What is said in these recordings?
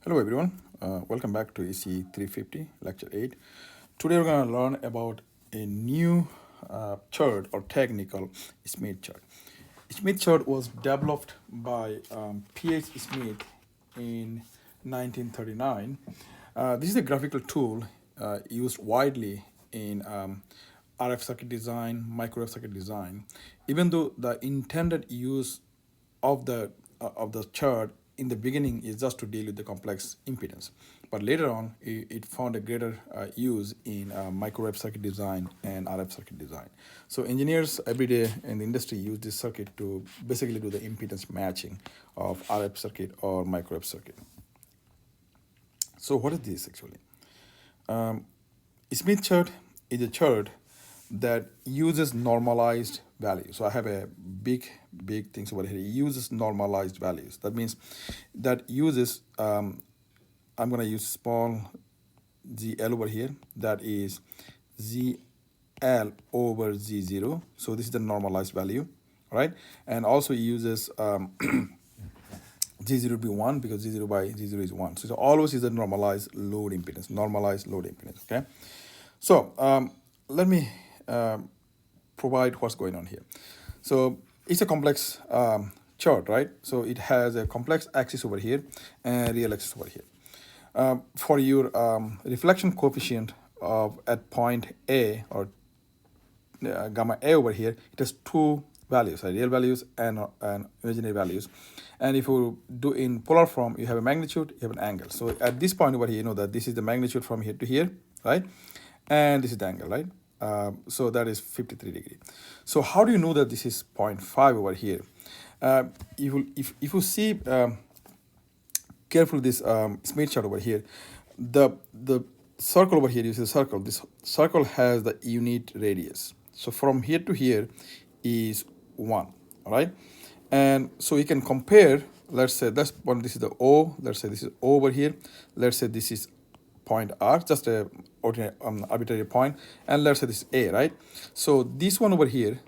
Hello everyone, welcome back to ECE350 lecture 8. Today we're going to learn about a new chart or technical Smith chart. Smith chart was developed by P.H. Smith in 1939. This is a graphical tool used widely in RF circuit design, microwave circuit design, even though the intended use of the chart in the beginning is just to deal with the complex impedance, but later on it found a greater use in microwave circuit design and RF circuit design. So engineers every day in the industry use this circuit to basically do the impedance matching of RF circuit or microwave circuit. So what is this actually? Um, Smith chart is a chart that uses normalized values. So I have a big things over here. It uses normalized values. That means that uses, I'm going to use small ZL over here. That is ZL over Z0. So this is the normalized value, right? And also it uses Z0 be 1 because Z0 by Z0 is 1. So it always is a normalized load impedance, okay? So let me provide what's going on here. So it's a complex chart, right? So it has a complex axis over here and real axis over here. For your reflection coefficient of at point A or gamma A over here, it has two values, real values and imaginary values. And if you do in polar form, you have a magnitude, you have an angle. So at this point over here, you know that this is the magnitude from here to here, right? And this is the angle, right? So that is 53 degree. So how do you know that this is 0.5 over here? If you see carefully this Smith chart over here, the circle over here, you see the circle. This circle has the unit radius. So from here to here is 1, all right? And so you can compare, let's say this one, this is the O, let's say this is O over here, let's say this is point R, just a ordinary, arbitrary point, and let's say this is A, right? So this one over here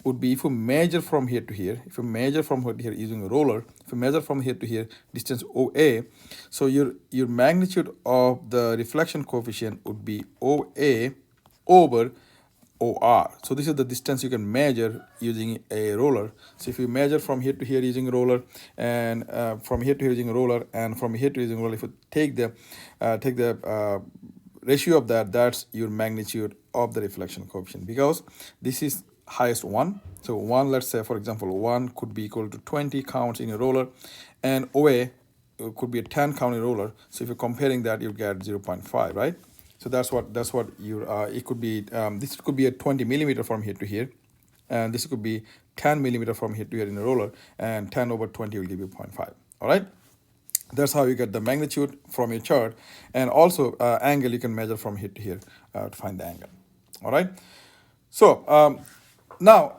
would be, if you measure from here to here, if you measure from here using a roller, if you measure from here to here, distance OA, so your magnitude of the reflection coefficient would be OA over OR. So this is the distance you can measure using a roller. So if you measure from here to here using a roller, and from here to here using a roller, and from here to using a roller, if you take the ratio of that, that's your magnitude of the reflection coefficient, because this is highest 1. So 1, let's say for example 1 could be equal to 20 counts in a roller, and OA could be a 10 count in a roller. So if you're comparing that, you get 0.5, right? So that's what you it could be. This could be a 20 millimeter from here to here, and this could be 10 millimeter from here to here in a roller, and 10 over 20 will give you 0.5. All right. That's how you get the magnitude from your chart, and also angle you can measure from here to here to find the angle. All right. So now,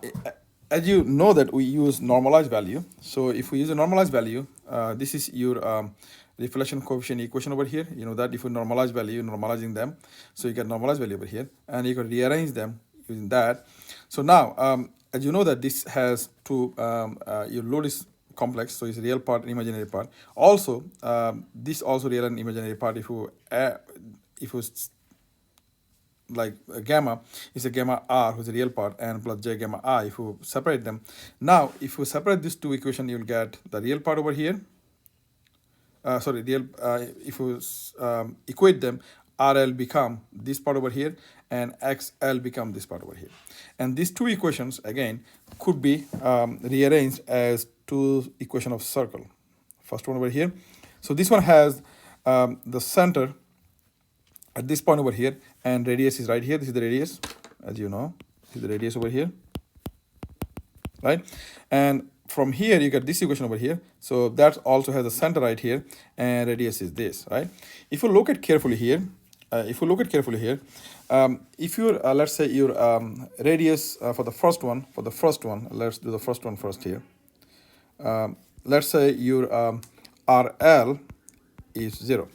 as you know that we use normalized value. So if we use a normalized value, this is your reflection coefficient equation over here. You know that if you normalize value, normalizing them, so you get normalized value over here, and you can rearrange them using that. So now, as you know that this has two, your load is complex, so it's real part and imaginary part. Also, this also real and imaginary part. If you like gamma is a gamma R, who's a real part, and plus j gamma I, if you separate them. Now, if you separate these two equations, you'll get the real part over here. If you equate them, RL become this part over here, and XL become this part over here. And these two equations, again, could be rearranged as two equation of circle. First one over here. So this one has the center at this point over here, and radius is right here. This is the radius, as you know. This is the radius over here, right? And from here you get this equation over here. So that also has a center right here, and radius is this, right? If you look at carefully here, if you let's say your radius for the first one, let's do the first one first here. Let's say your RL is 0.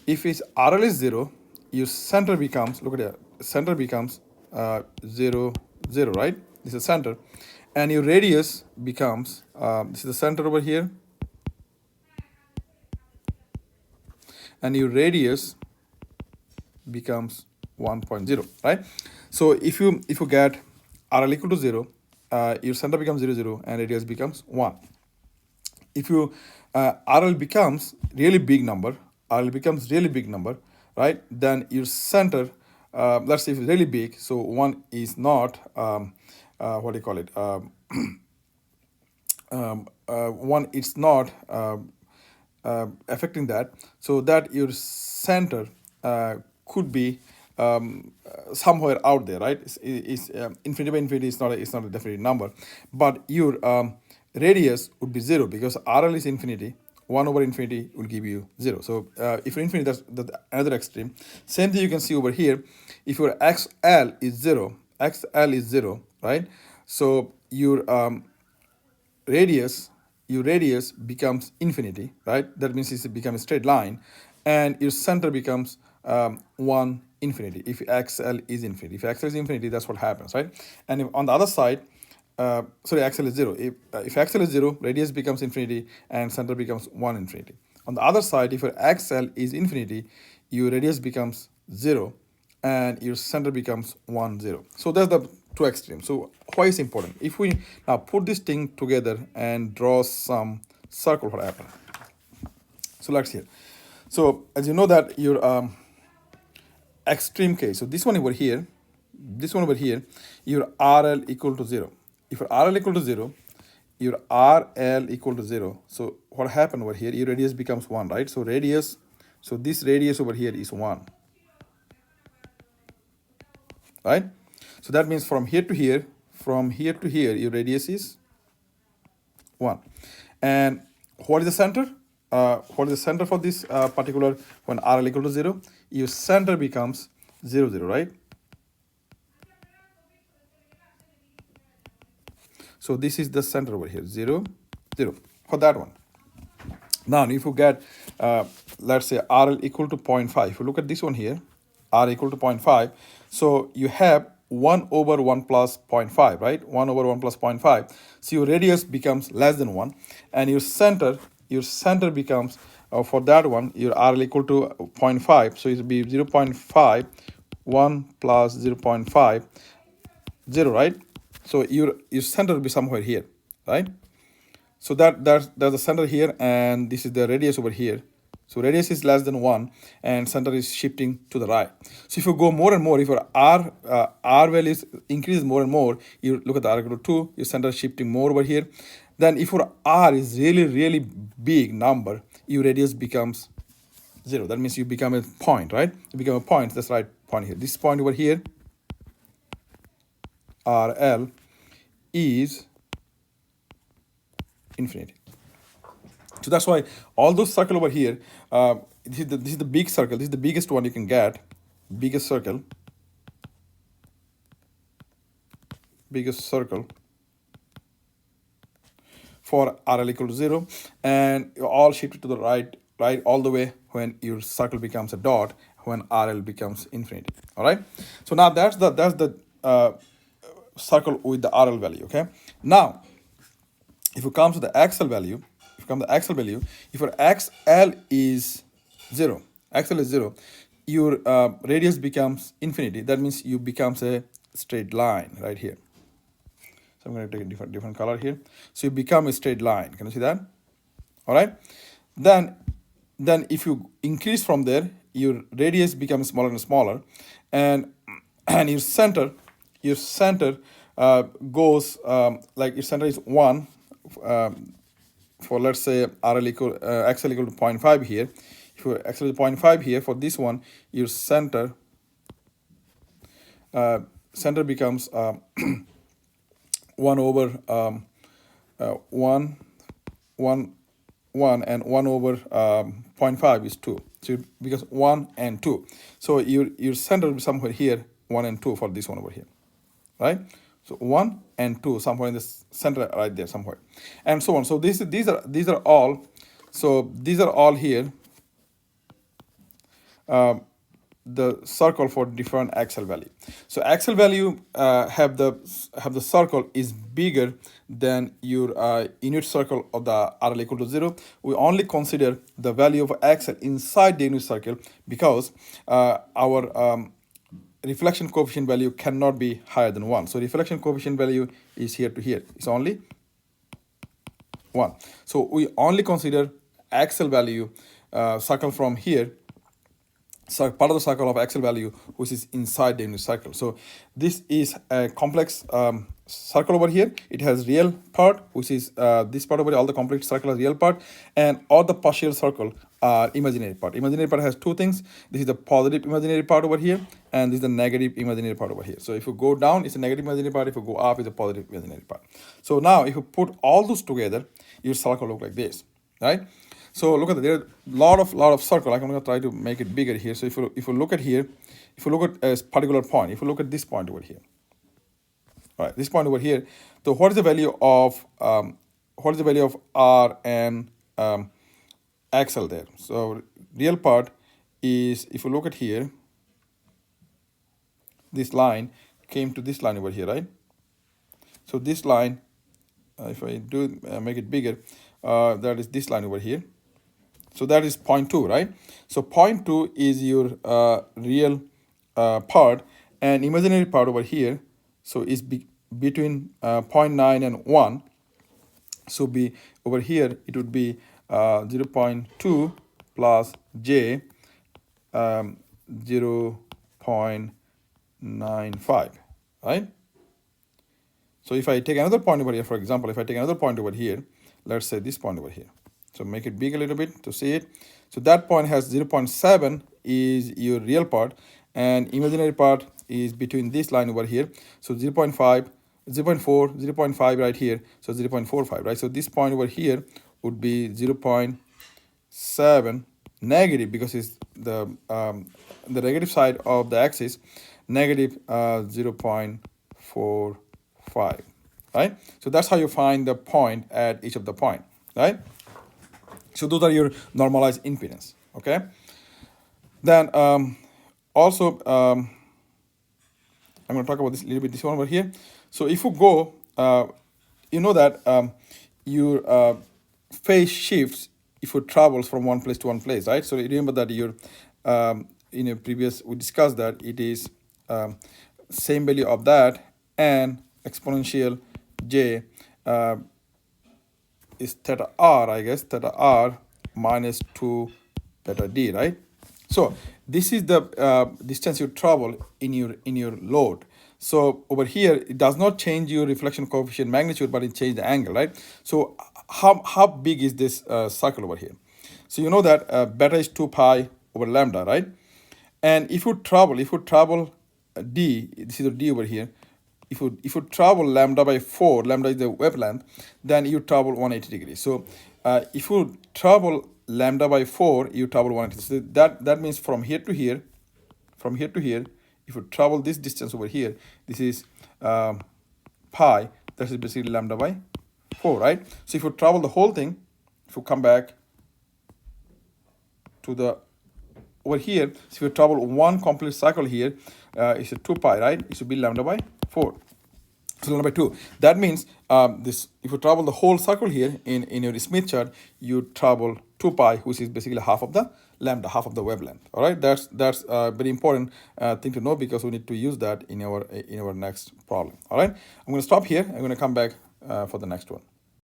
If its RL is 0, your center becomes, look at that, center becomes 0, 0, right? This is center. And your radius becomes, this is the center over here, and your radius becomes 1.0, right? So if you get RL equal to 0, your center becomes 0, 0, and radius becomes 1. If you RL becomes really big number, RL becomes really big number, right? Then your center, let's say if it's really big, so 1 is not, what do you call it? One is not affecting that, so that your center could be somewhere out there, right? Infinity by infinity is not a definite number, but your radius would be 0 because RL is infinity. 1 over infinity will give you 0. So if you're infinity, that's another extreme. Same thing you can see over here. If your XL is 0, right? So your radius becomes infinity, right? That means it becomes a straight line, and your center becomes 1 infinity if XL is infinity. If XL is infinity, that's what happens, right? And if on the other side, sorry, XL is 0. If XL is 0, radius becomes infinity and center becomes 1 infinity. On the other side, if your XL is infinity, your radius becomes 0 and your center becomes 1, 0. So that's the two extremes. So why is important? If we now put this thing together and draw some circle, what happened? So let's see. So as you know that your extreme case, so this one over here, your RL equal to 0. If your RL equal to 0, your RL equal to 0. So what happened over here? Your radius becomes 1, right? So this radius over here is 1. Right? So that means from here to here, your radius is 1. And what is the center? What is the center for this particular when RL equal to 0? Your center becomes 0, 0, right? So this is the center over here, 0, 0 for that one. Now, if you get, let's say RL equal to 0.5, if you look at this one here, R equal to 0.5, so you have 1 over 1 plus 0.5, right? 1 over 1 plus 0.5. So your radius becomes less than 1, and your center becomes, for that one, your RL equal to 0.5, so it will be 0.5, 1 plus 0.5, 0, right? So your center will be somewhere here, right? So there's the center here, and this is the radius over here. So radius is less than 1, and center is shifting to the right. So if you go more and more, if your R values increase more and more, you look at the R equal to 2, your center is shifting more over here. Then if your R is really, really big number, your radius becomes 0. That means you become a point, right? You become a point, that's right point here. This point over here, RL, is infinity. So that's why all those circle over here, this is the big circle. This is the biggest one you can get, biggest circle for RL equal to 0, and you all shift it to the right all the way when your circle becomes a dot, when RL becomes infinity. All right. So now that's the circle with the RL value. Okay. Now, if you come to the XL value, if your XL is 0, your radius becomes infinity. That means you becomes a straight line right here. So I'm going to take a different color here. So you become a straight line. Can you see that? All right. Then if you increase from there, your radius becomes smaller and smaller, and your center goes like your center is 1. For let's say RL equal XL equal to 0.5 here. If your XL is 0.5 here, for this one, your center becomes 1 over 1, and 1 over 0.5 is 2. So because 1 and 2. So your center will be somewhere here, 1 and 2 for this one over here, right? So 1 and 2 somewhere in the center right there somewhere, and so on. So these are all. So these are all here. the circle for different axle value. So axle value have the circle is bigger than your unit circle of the RL equal to 0. We only consider the value of axle inside the unit circle because our reflection coefficient value cannot be higher than 1. So reflection coefficient value is here to here. It's only 1. So we only consider axle value circle from here, so part of the circle of axle value which is inside the unit circle. So this is a complex circle over here. It has real part, which is this part over here. All the complete circle has real part, and all the partial circle are imaginary part. Imaginary part has two things. This is the positive imaginary part over here, and this is the negative imaginary part over here. So if you go down, it's a negative imaginary part. If you go up, it's a positive imaginary part. So now if you put all those together, your circle look like this, right? So look at that. There are lot of circle. I'm going to try to make it bigger here. So if you look at here, if you look at a particular point, if you look at this point over here, all right, this point over here. So what is the value of R and axle there? So real part is, if you look at here, this line came to this line over here, right? So this line, if I do make it bigger, that is this line over here. So that is 0.2, right? So 0.2 is your real part, and imaginary part over here. So is between 0.9 and 1. So be over here, it would be 0.2 plus j 0.95, right? So if I take another point over here, for example, if I take another point over here, let's say this point over here. So make it big a little bit to see it. So that point has 0.7 is your real part, and imaginary part is between this line over here. So 0.5, 0.4, 0.5 right here. So 0.45, right? So this point over here would be 0.7 negative, because it's the negative side of the axis, negative 0.45, right? So that's how you find the point at each of the point, right? So those are your normalized impedance, okay? Then also, I'm going to talk about this a little bit, this one over here. So if you go, you know that your phase shifts if you travel from one place to one place, right? So remember that your, in a previous, we discussed that it is same value of that and exponential j is theta r, I guess, theta r minus 2 beta d, right? So this is the distance you travel in your load. So over here, it does not change your reflection coefficient magnitude, but it changes the angle, right? So how big is this circle over here? So you know that beta is 2 pi over lambda, right? And if you travel d, this is the d over here. If you travel lambda by 4, lambda is the wavelength, then you travel 180 degrees. So if you travel lambda by 4, you travel 180. So that means from here to here, if you travel this distance over here, this is pi, that is basically lambda by 4, right? So if you travel the whole thing, if you come back to the over here, so if you travel one complete cycle here, it's a 2 pi, right? It should be lambda by 4. So lambda by 2. That means this, if you travel the whole circle here in your Smith chart, you travel 2 pi, which is basically half of the lambda, half of the wavelength. All right, that's a very important thing to know, because we need to use that in our next problem. All right, I'm going to stop here. I'm going to come back for the next one.